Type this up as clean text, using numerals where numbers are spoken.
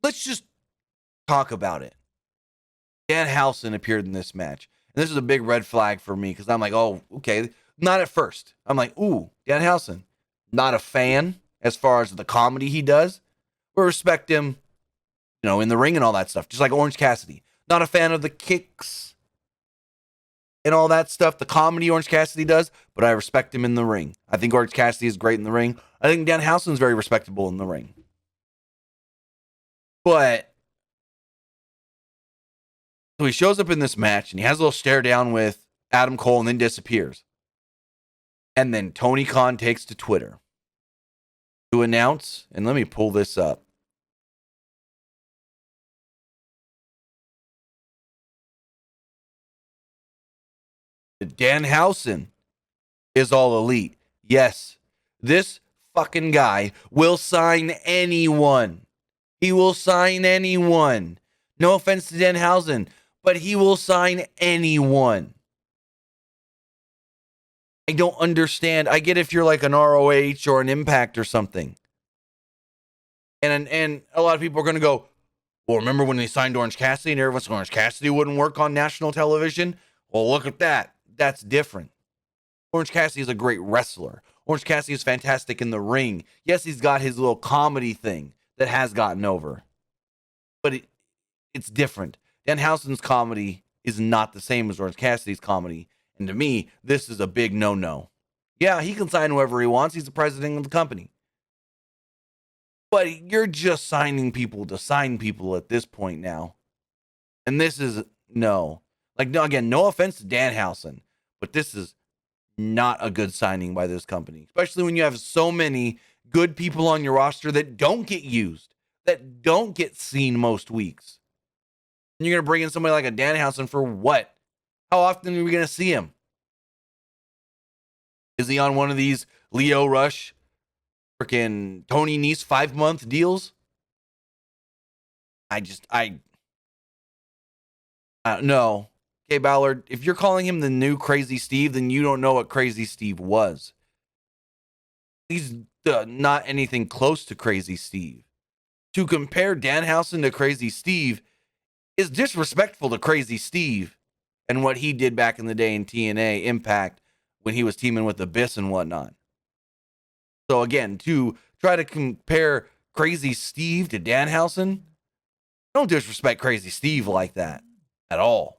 Let's just talk about it. Danhausen appeared in this match. And this is a big red flag for me because I'm like, oh, okay. Not at first. I'm like, ooh, Danhausen. Not a fan as far as the comedy he does. We respect him, in the ring and all that stuff. Just like Orange Cassidy. Not a fan of the kicks and all that stuff. The comedy Orange Cassidy does. But I respect him in the ring. I think Orange Cassidy is great in the ring. I think Danhausen's very respectable in the ring. But so he shows up in this match and he has a little stare down with Adam Cole and then disappears. And then Tony Khan takes to Twitter to announce, and let me pull this up. Danhausen is all elite. Yes, this fucking guy will sign anyone. He will sign anyone. No offense to Danhausen, but he will sign anyone. I don't understand. I get if you're like an ROH or an Impact or something. And a lot of people are going to go, well, remember when they signed Orange Cassidy and everyone said Orange Cassidy wouldn't work on national television? Well, look at that. That's different. Orange Cassidy is a great wrestler. Orange Cassidy is fantastic in the ring. Yes, he's got his little comedy thing that has gotten over. But it's different. Danhausen's comedy is not the same as Orange Cassidy's comedy. And to me, this is a big no-no. Yeah, he can sign whoever he wants. He's the president of the company. But you're just signing people to sign people at this point now. And this is, no. Like, no, again, no offense to Danhausen, but this is not a good signing by this company. Especially when you have so many good people on your roster that don't get used, that don't get seen most weeks. And you're going to bring in somebody like a Danhausen for what? How often are we going to see him? Is he on one of these Leo Rush, freaking Tony Nese 5-month deals? I don't know. Okay, Ballard, if you're calling him the new Crazy Steve, then you don't know what Crazy Steve was. He's not anything close to Crazy Steve. To compare Danhausen to Crazy Steve is disrespectful to Crazy Steve and what he did back in the day in TNA Impact when he was teaming with Abyss and whatnot. So again, to try to compare Crazy Steve to Danhausen, don't disrespect Crazy Steve like that at all.